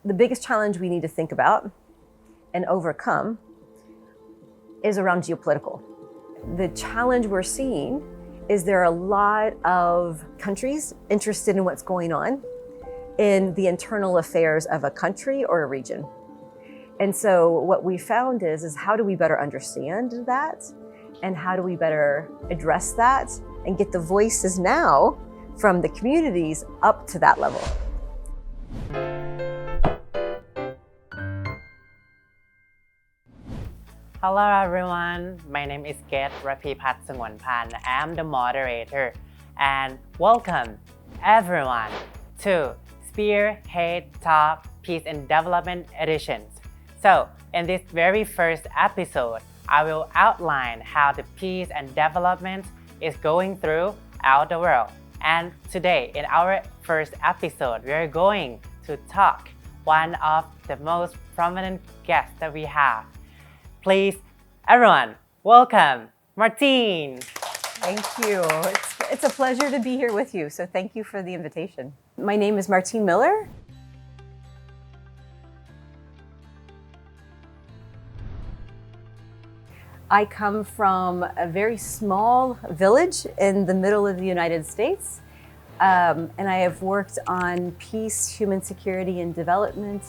the biggest challenge we need to think about and overcome is around geopolitical. The challenge we're seeing is there are a lot of countries interested in what's going on in the internal affairs of a country or a region. And so what we found is how do we better understand that, and how do we better address that and get the voices now from the communities up to that level. Hello everyone, my name is Ket Rapipat Sangwanpan. I'm the moderator and welcome everyone to SpearheadTalk Peace and Development Editions. So in this very first episode, I will outline how the peace and development is going throughout the world. And today in our first episode, we are going to talk one of the most prominent guests that we have. Please, everyone, welcome Martine. Thank you. It's a pleasure to be here with you. So thank you for the invitation. My name is Martine Miller. I come from a very small village in the middle of the United States. And I have worked on peace, human security, and development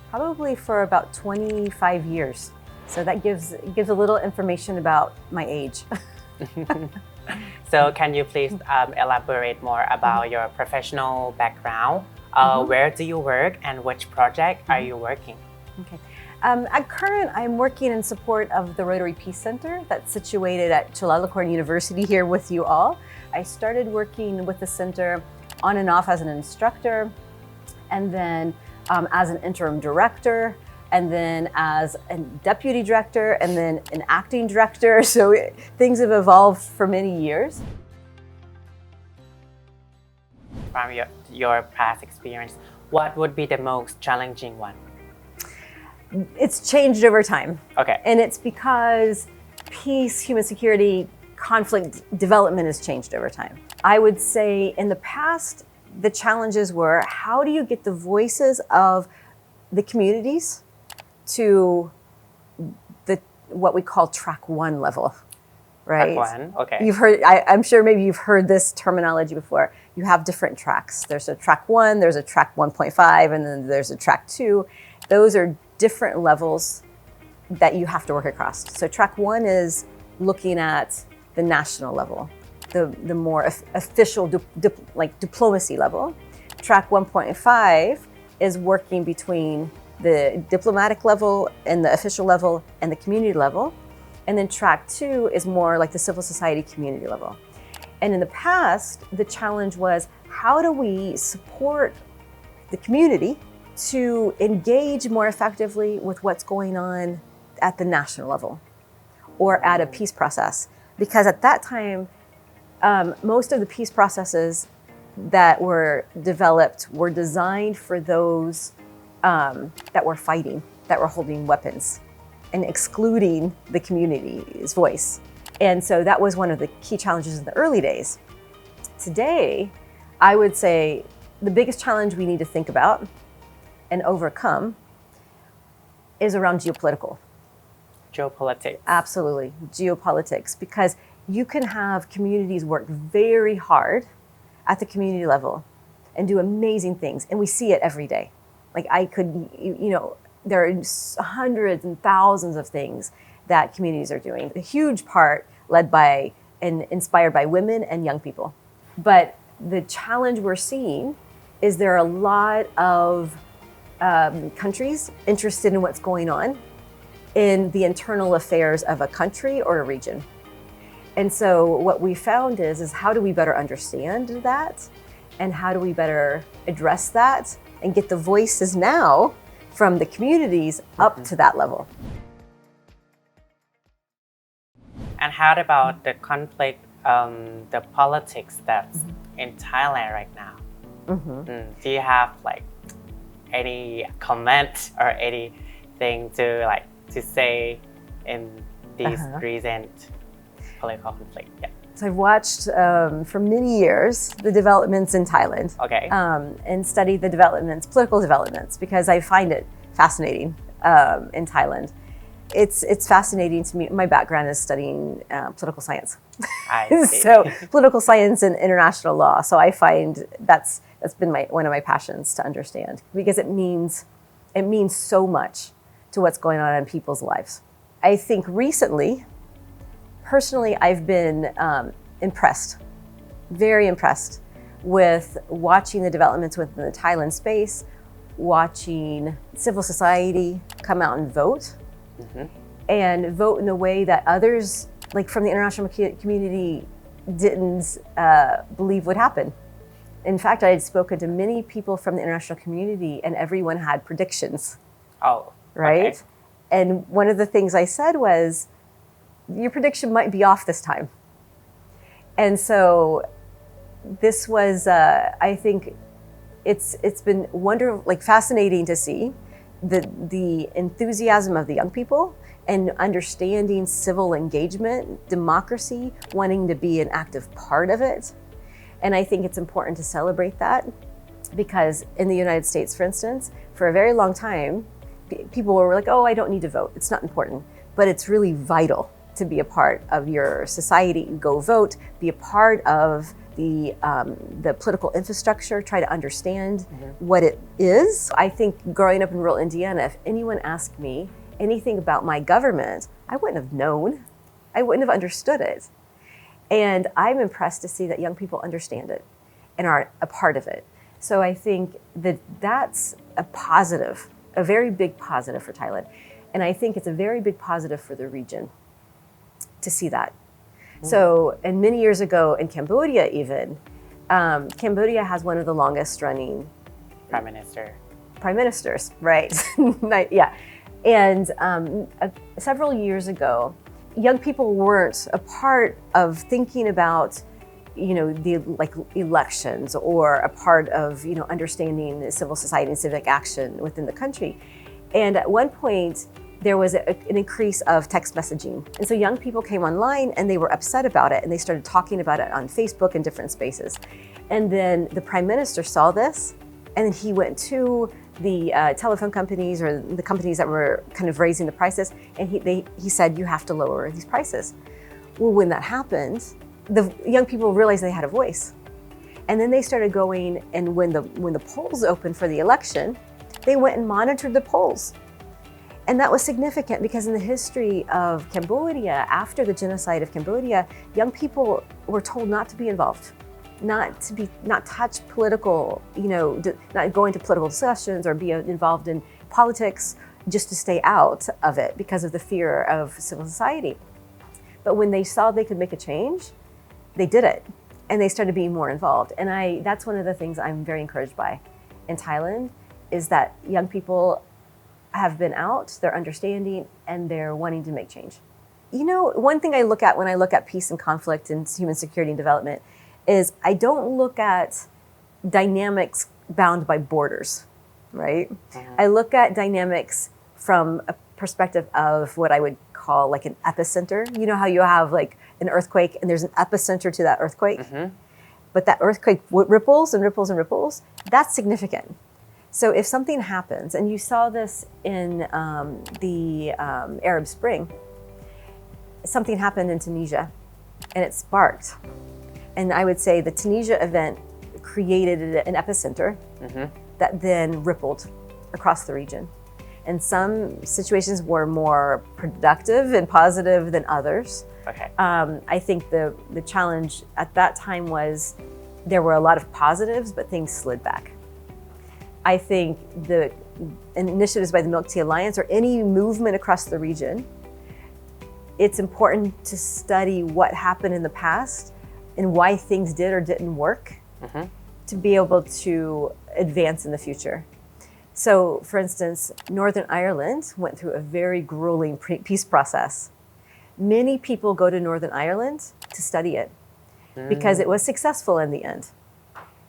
probably for about 25 years. So that gives a little information about my age. So can you please elaborate more about your professional background? Where do you work and which project are you working? Okay. At current, I'm working in support of the Rotary Peace Center that's situated at Chulalongkorn University here with you all. I started working with the center on and off as an instructor, and then as an interim director, and then as a deputy director, and then an acting director. So things have evolved for many years. From your past experience, what would be the most challenging one? It's changed over time. Okay. And it's because peace, human security, conflict development has changed over time. I would say in the past, the challenges were how do you get the voices of the communities to what we call track one level, right? Track one, okay. You've heard, I'm sure maybe you've heard this terminology before. You have different tracks. There's a track one, there's a track 1.5, and then there's a track 2. Those are different levels that you have to work across. So track 1 is looking at the national level, the more official diplomacy level. Track 1.5 is working between the diplomatic level and the official level and the community level. And then track 2 is more like the civil society community level. And in the past, the challenge was how do we support the community to engage more effectively with what's going on at the national level or at a peace process? Because at that time, most of the peace processes that were developed were designed for those that were fighting, that were holding weapons, and excluding the community's voice. And so that was one of the key challenges in the early days. Today, I would say the biggest challenge we need to think about and overcome is around geopolitical. Geopolitics. Absolutely, geopolitics, because you can have communities work very hard at the community level and do amazing things, and we see it every day. Like there are hundreds and thousands of things that communities are doing, a huge part led by and inspired by women and young people. But the challenge we're seeing is there are a lot of countries interested in what's going on in the internal affairs of a country or a region. And so what we found is how do we better understand that, and how do we better address that and get the voices now from the communities up to that level. And how about the conflict, the politics that's in Thailand right now? Do you have any comment or anything to say in these recent political conflict? Yeah. So I've watched for many years the developments in Thailand. Okay. And studied the developments, political developments, because I find it fascinating in Thailand. It's fascinating to me. My background is studying political science. I see. So political science and international law. So I find that's been one of my passions to understand, because it means so much to what's going on in people's lives. I think recently, personally, I've been impressed, very impressed with watching the developments within the Thailand space, watching civil society come out and vote, and vote in a way that others, like from the international community, didn't believe would happen. In fact, I had spoken to many people from the international community, and everyone had predictions. Oh, right? Okay. And one of the things I said was, your prediction might be off this time. And so this was, I think it's been fascinating to see the enthusiasm of the young people and understanding civil engagement, democracy, wanting to be an active part of it. And I think it's important to celebrate that, because in the United States, for instance, for a very long time, people were like, oh, I don't need to vote. It's not important. But it's really vital to be a part of your society. Go vote, be a part of the political infrastructure, try to understand what it is. I think growing up in rural Indiana, if anyone asked me anything about my government, I wouldn't have known. I wouldn't have understood it. And I'm impressed to see that young people understand it and are a part of it. So I think that's a positive, a very big positive for Thailand. And I think it's a very big positive for the region to see that. So, and many years ago in Cambodia even, Cambodia has one of the longest running Prime ministers, right? Yeah. And several years ago, young people weren't a part of thinking about, the elections, or a part of, understanding civil society and civic action within the country. And at one point, there was an increase of text messaging. And so young people came online and they were upset about it, and they started talking about it on Facebook and different spaces. And then the Prime Minister saw this, and then he went to the telephone companies, or the companies that were kind of raising the prices, and he said, you have to lower these prices. Well, when that happened, the young people realized they had a voice. And then they started going, and when the polls opened for the election, they went and monitored the polls. And that was significant, because in the history of Cambodia, after the genocide of Cambodia, young people were told not to be involved, not touch political, not go into political discussions or be involved in politics, just to stay out of it because of the fear of civil society. But when they saw they could make a change, they did it, and they started being more involved. And that's one of the things I'm very encouraged by in Thailand, is that young people have been out, they're understanding, and they're wanting to make change. One thing I look at when I look at peace and conflict and human security and development is I don't look at dynamics bound by borders, right? I look at dynamics from a perspective of what I would call like an epicenter. You know how you have like an earthquake and there's an epicenter to that earthquake? But that earthquake ripples and ripples and ripples. That's significant. So if something happens, and you saw this in the Arab Spring, something happened in Tunisia, and it sparked. And I would say the Tunisia event created an epicenter that then rippled across the region. And some situations were more productive and positive than others. Okay. I think the challenge at that time was there were a lot of positives, but things slid back. I think the initiatives by the Milk Tea Alliance, or any movement across the region, it's important to study what happened in the past and why things did or didn't work to be able to advance in the future. So, for instance, Northern Ireland went through a very grueling peace process. Many people go to Northern Ireland to study it because it was successful in the end.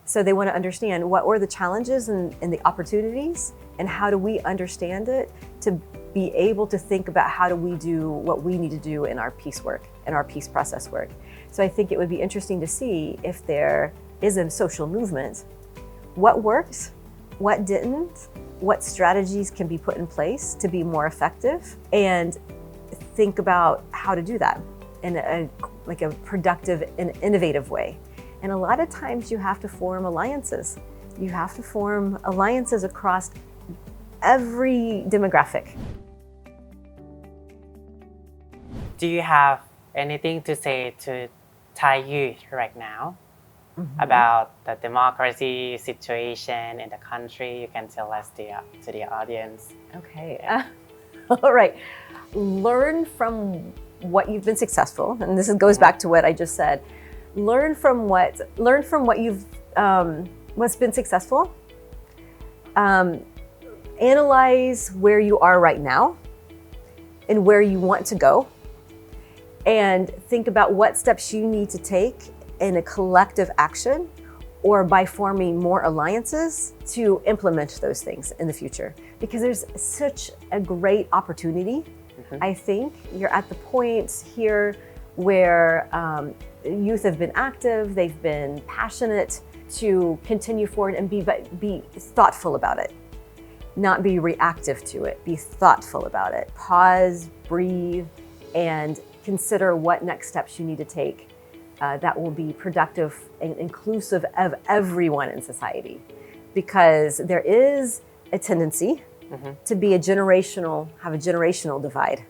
So they want to understand what were the challenges and the opportunities, and how do we understand it to be able to think about how do we do what we need to do in our peace work and our peace process work. So I think it would be interesting to see if there is a social movement, what worked, what didn't, what strategies can be put in place to be more effective, and think about how to do that in a productive and innovative way. And a lot of times you have to form alliances. You have to form alliances across every demographic. Do you have anything to say to Thai youth right now about the democracy situation in the country? You can tell us to the audience. Okay. All right. Learn from what you've been successful, and this goes back to what I just said. Learn from what you've what's been successful. Analyze where you are right now and where you want to go, and think about what steps you need to take in a collective action or by forming more alliances to implement those things in the future. Because there's such a great opportunity. I think you're at the point here where youth have been active, they've been passionate to continue forward and be thoughtful about it. Not be reactive to it, be thoughtful about it. Pause, breathe, and consider what next steps you need to take that will be productive and inclusive of everyone in society. Because there is a tendency to be have a generational divide.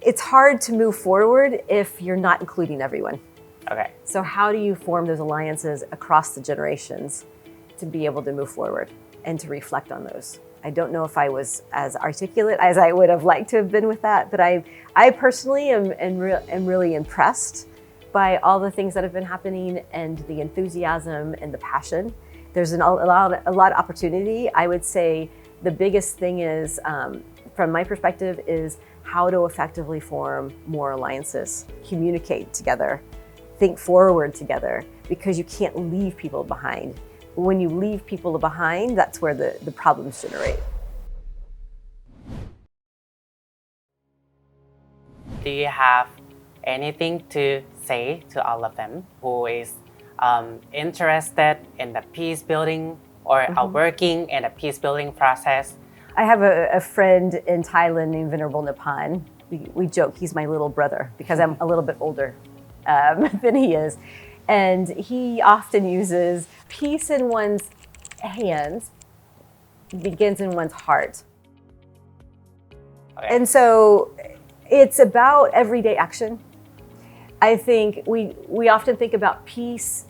It's hard to move forward if you're not including everyone. Okay. So how do you form those alliances across the generations to be able to move forward and to reflect on those? I don't know if I was as articulate as I would have liked to have been with that, but I personally am really impressed by all the things that have been happening and the enthusiasm and the passion. There's a lot of opportunity. I would say the biggest thing is, from my perspective, is how to effectively form more alliances, communicate together, think forward together, because you can't leave people behind. When you leave people behind, that's where the problems generate. Do you have anything to say to all of them who is interested in the peace building or are working in the peace building process? I have a friend in Thailand named Venerable Nipan. We joke he's my little brother because I'm a little bit older than he is. And he often uses peace in one's hands begins in one's heart. Okay. And so it's about everyday action. I think we often think about peace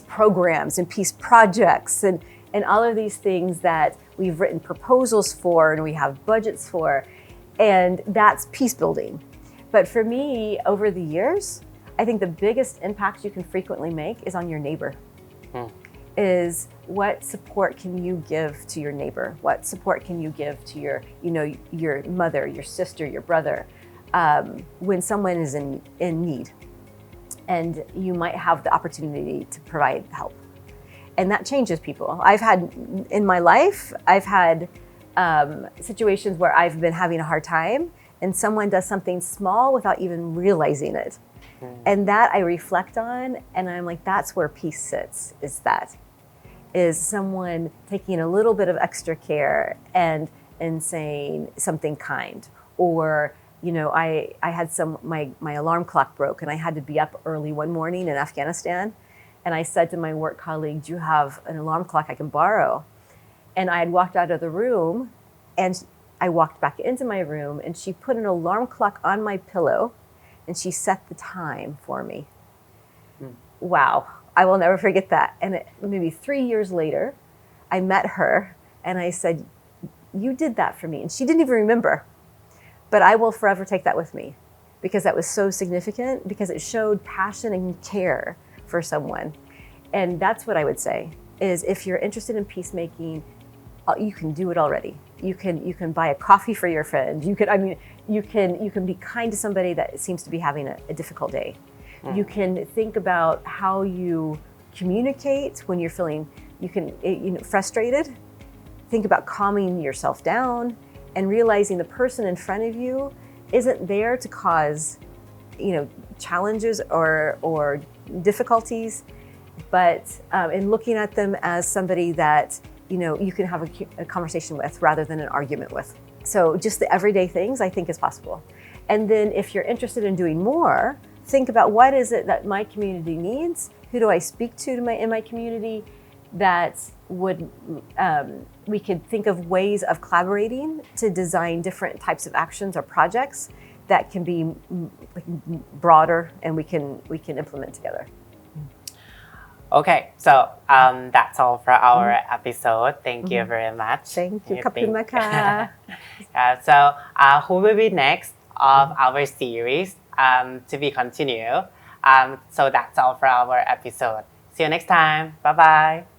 programs and peace projects and all of these things that we've written proposals for and we have budgets for, and that's peace building. But for me, over the years, I think the biggest impact you can frequently make is on your neighbor. Is what support can you give to your neighbor? What support can you give to your mother, your sister, your brother, when someone is in need, and you might have the opportunity to provide help, and that changes people. In my life, I've had situations where I've been having a hard time, and someone does something small without even realizing it. And that I reflect on, and I'm like, that's where peace sits, is someone taking a little bit of extra care and saying something kind. Or, I had my alarm clock broke and I had to be up early one morning in Afghanistan. And I said to my work colleague, do you have an alarm clock I can borrow? And I had walked out of the room, and I walked back into my room, and she put an alarm clock on my pillow and she set the time for me. Wow, I will never forget that. And maybe 3 years later, I met her and I said, you did that for me. And she didn't even remember, but I will forever take that with me, because that was so significant, because it showed passion and care for someone. And that's what I would say, is if you're interested in peacemaking, you can do it already. You can buy a coffee for your friend. You can be kind to somebody that seems to be having a difficult day. You can think about how you communicate when you're feeling frustrated. think about calming yourself down and realizing the person in front of you isn't there to cause, challenges or difficulties, but in looking at them as somebody that, you can have a conversation with rather than an argument with. So just the everyday things I think is possible. And then if you're interested in doing more, think about what is it that my community needs? Who do I speak to in my community that would, we could think of ways of collaborating to design different types of actions or projects that can be broader and we can implement together. Okay, so that's all for our episode. Thank you very much. Thank you. ขอบคุณมากค่ะ So who will be next of our series to be continued? So that's all for our episode. See you next time. Bye bye.